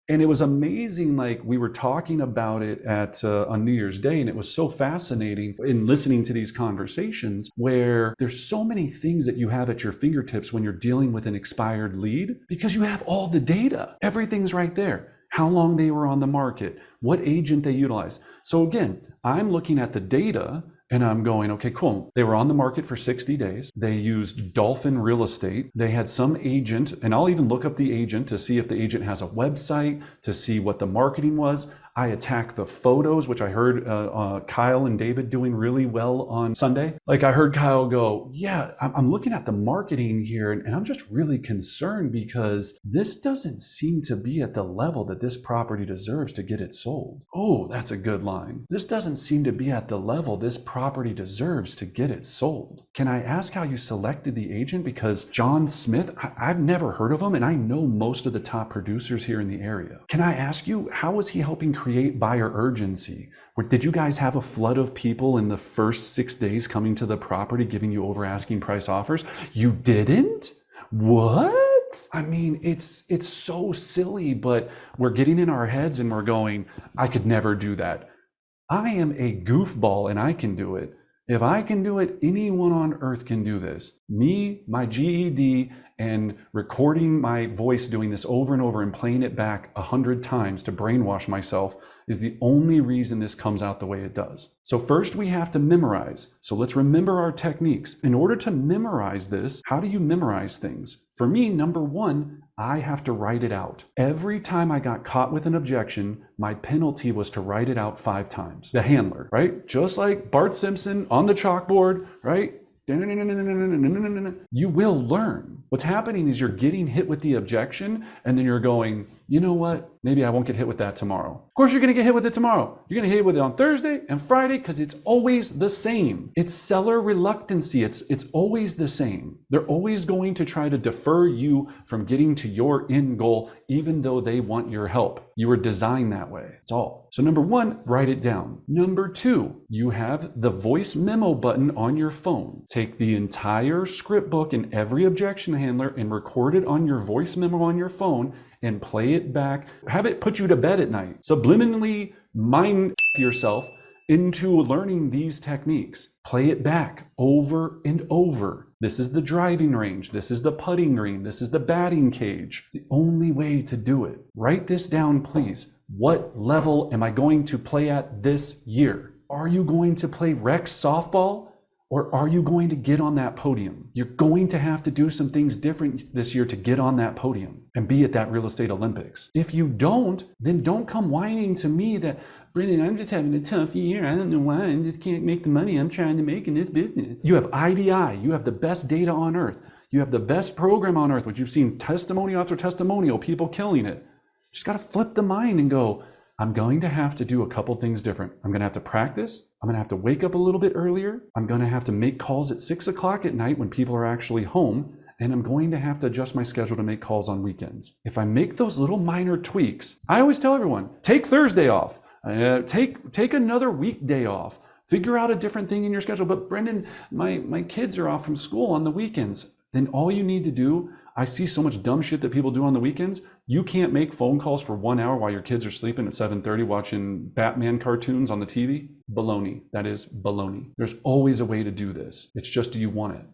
And it was amazing. Like, we were talking about it at on New Year's Day, and it was so fascinating in listening to these conversations where there's so many things that you have at your fingertips when you're dealing with an expired lead, because you have all the data. Everything's right there. How long they were on the market, what agent they utilized. So again, I'm looking at the data and I'm going, okay, cool. They were on the market for 60 days. They used Dolphin Real Estate. They had some agent, and I'll even look up the agent to see if the agent has a website, to see what the marketing was. I attack the photos, which I heard Kyle and David doing really well on Sunday. Like, I heard Kyle go, yeah, I'm looking at the marketing here, and I'm just really concerned because this doesn't seem to be at the level that this property deserves to get it sold. Oh, that's a good line. This doesn't seem to be at the level this property deserves to get it sold. Can I ask how you selected the agent? Because John Smith, I've never heard of him, and I know most of the top producers here in the area. Can I ask you, how was he helping create buyer urgency? Did you guys have a flood of people in the first 6 days coming to the property giving you over asking price offers? You didn't? What? I mean, it's so silly, but we're getting in our heads and we're going, I could never do that. I am a goofball and I can do it. If I can do it, anyone on earth can do this. Me, my GED, and recording my voice doing this over and over and playing it back 100 times to brainwash myself is the only reason this comes out the way it does. So first we have to memorize. So let's remember our techniques. In order to memorize this, how do you memorize things? For me, number one, I have to write it out. Every time I got caught with an objection, my penalty was to write it out 5 times. The handler, right? Just like Bart Simpson on the chalkboard, right? You will learn. What's happening is you're getting hit with the objection, and then you're going, you know what? Maybe I won't get hit with that tomorrow. Of course, you're going to get hit with it tomorrow. You're going to hit with it on Thursday and Friday because it's always the same. It's seller reluctancy. It's always the same. They're always going to try to defer you from getting to your end goal, even though they want your help. You were designed that way. It's all. So number one, write it down. Number two, you have the voice memo button on your phone. Take the entire script book and every objection handler and record it on your voice memo on your phone and play it back. Have it put you to bed at night. Subliminally mind yourself into learning these techniques. Play it back over and over. This is the driving range. This is the putting green. This is the batting cage. It's the only way to do it. Write this down, please. What level am I going to play at this year? Are you going to play rec softball? Or are you going to get on that podium? You're going to have to do some things different this year to get on that podium and be at that real estate Olympics. If you don't, then don't come whining to me that, Brendan, I'm just having a tough year. I don't know why. I just can't make the money I'm trying to make in this business. You have IDI. You have the best data on earth. You have the best program on earth, which you've seen testimonial after testimonial, people killing it. Just got to flip the mind and go, I'm going to have to do a couple things different. I'm going to have to practice. I'm going to have to wake up a little bit earlier. I'm going to have to make calls at 6 o'clock at night when people are actually home. And I'm going to have to adjust my schedule to make calls on weekends. If I make those little minor tweaks, I always tell everyone, take Thursday off, take another weekday off, figure out a different thing in your schedule. But Brendan, my kids are off from school on the weekends. Then all you need to do, I see so much dumb shit that people do on the weekends. You can't make phone calls for 1 hour while your kids are sleeping at 7:30 watching Batman cartoons on the TV. Baloney. That is baloney. There's always a way to do this. It's just, do you want it?